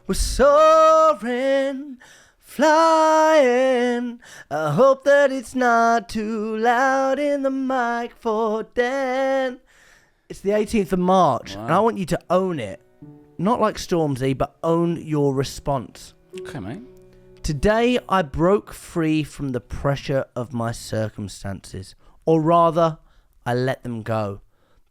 We're soaring, flying. I hope that it's not too loud in the mic for Dan. It's the 18th of March, and I want you to own it. Not like Stormzy, but own your response. Okay, mate. Today, I broke free from the pressure of my circumstances. Or rather, I let them go.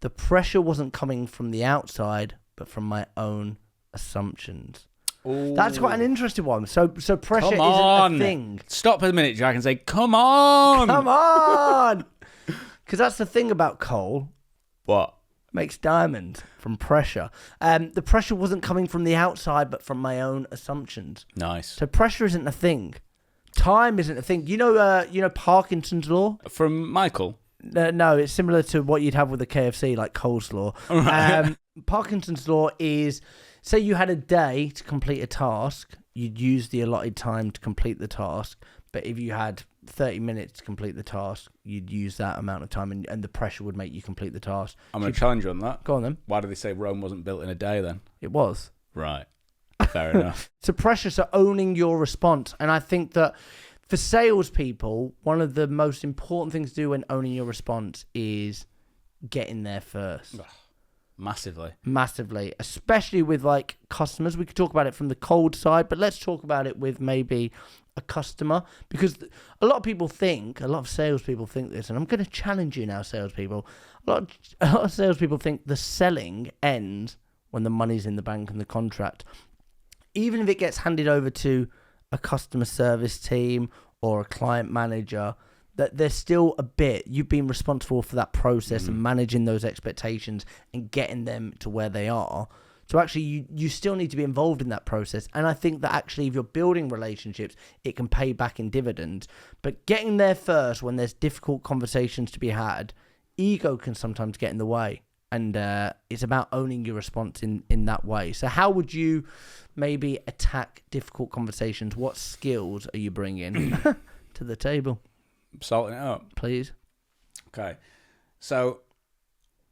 The pressure wasn't coming from the outside, but from my own assumptions. Ooh. That's quite an interesting one. So pressure isn't a thing. Stop a minute, Jack, and say, come on! Come on! Because that's the thing about coal. What? Makes diamond from pressure. The pressure wasn't coming from the outside, but from my own assumptions. Nice. So pressure isn't a thing. Time isn't a thing. You know Parkinson's law? From Michael? No, it's similar to what you'd have with the KFC, like coleslaw. Parkinson's law is, say you had a day to complete a task, you'd use the allotted time to complete the task. But if you had 30 minutes to complete the task, you'd use that amount of time, and the pressure would make you complete the task. I'm going to challenge you on that. Go on then. Why do they say Rome wasn't built in a day then? It was. Right. Fair enough. So pressure, so owning your response. And I think that for salespeople, one of the most important things to do when owning your response is getting there first. Massively. Especially with like customers. We could talk about it from the cold side, but let's talk about it with maybe a customer, because a lot of salespeople think this, and I'm going to challenge you now, salespeople. A lot of salespeople think the selling ends when the money's in the bank and the contract. Even if it gets handed over to a customer service team or a client manager, that there's still a bit, you've been responsible for that process and managing those expectations and getting them to where they are. So actually, you still need to be involved in that process. And I think that actually, if you're building relationships, it can pay back in dividends. But getting there first when there's difficult conversations to be had, ego can sometimes get in the way. And it's about owning your response in that way. So how would you maybe attack difficult conversations? What skills are you bringing to the table? Salting it up. Please. Okay. So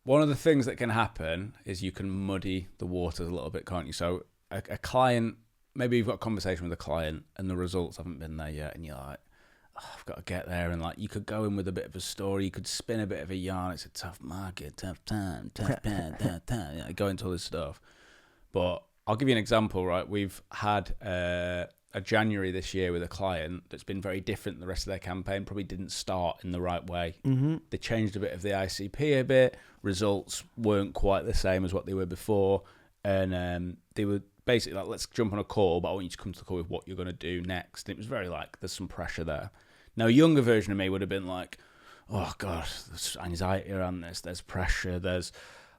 one of the things that can happen is you can muddy the waters a little bit, can't you? So a client, maybe you've got a conversation with a client and the results haven't been there yet, and you're like, I've got to get there. And like, you could go in with a bit of a story, you could spin a bit of a yarn. It's a tough market, tough time, go into all this stuff. But I'll give you an example, right? We've had a January this year with a client that's been very different than the rest of their campaign. Probably didn't start in the right way. They changed a bit of the ICP a bit. Results weren't quite the same as what they were before. And they were basically like, let's jump on a call, but I want you to come to the call with what you're going to do next. And it was very like, there's some pressure there. Now, a younger version of me would have been like, oh God, there's anxiety around this. There's pressure.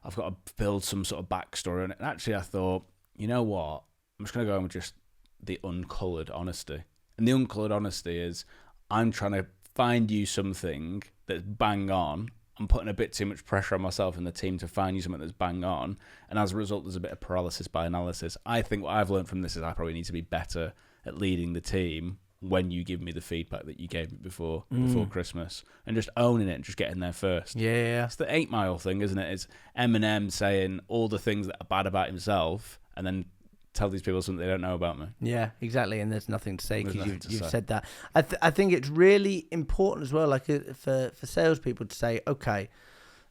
I've got to build some sort of backstory on it. And actually, I thought, you know what? I'm just going to go in with just the uncoloured honesty. And the uncoloured honesty is, I'm trying to find you something that's bang on. I'm putting a bit too much pressure on myself and the team to find you something that's bang on. And as a result, there's a bit of paralysis by analysis. I think what I've learned from this is I probably need to be better at leading the team when you give me the feedback that you gave me before Christmas, and just owning it and just getting there first. Yeah. It's the 8 Mile thing, isn't it? It's Eminem saying all the things that are bad about himself and then tell these people something they don't know about me. Yeah, exactly. And there's nothing to say because you've said that. I think it's really important as well, like for salespeople to say, okay,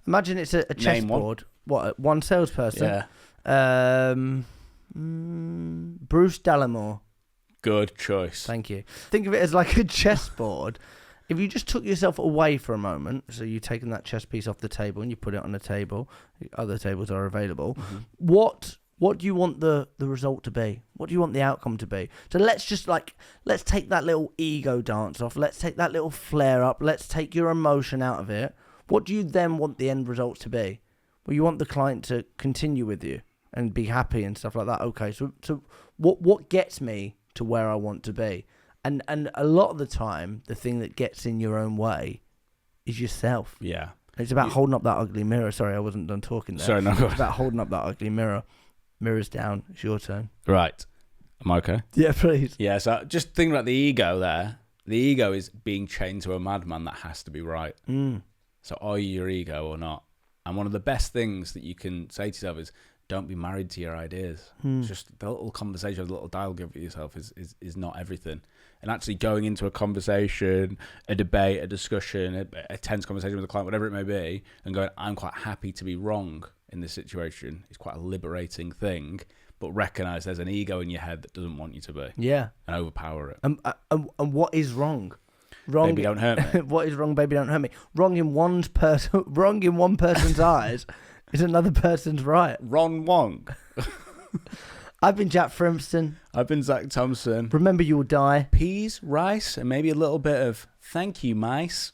imagine it's a chessboard. What, one salesperson? Yeah. Bruce Dallimore. Good choice. Thank you. Think of it as like a chessboard. If you just took yourself away for a moment, so you've taken that chess piece off the table and you put it on a table, other tables are available, what do you want the result to be? What do you want the outcome to be? So let's take that little ego dance off. Let's take that little flare up. Let's take your emotion out of it. What do you then want the end result to be? Well, you want the client to continue with you and be happy and stuff like that. Okay, so what gets me to where I want to be? And a lot of the time, the thing that gets in your own way is yourself. Yeah. It's about holding up that ugly mirror. Sorry, I wasn't done talking there. Sorry, no. It's about holding up that ugly mirror. Mirror's down. It's your turn. Right. Am I okay? Yeah, please. Yeah, so just thinking about the ego there. The ego is being chained to a madman that has to be right. So are you your ego or not? And one of the best things that you can say to yourself is, don't be married to your ideas. Just the little conversation, the little dialogue with yourself is not everything. And actually going into a conversation, a debate, a discussion, a tense conversation with a client, whatever it may be, and going, I'm quite happy to be wrong in this situation, is quite a liberating thing. But recognise there's an ego in your head that doesn't want you to be. Yeah. And overpower it. And what is wrong? Wrong. Baby, don't hurt me. What is wrong? Baby, don't hurt me. Wrong in one person's eyes is another person's right. Ron Wong. I've been Jack Frimston. I've been Zach Thompson. Remember, you will die. Peas, rice, and maybe a little bit of thank you, mice.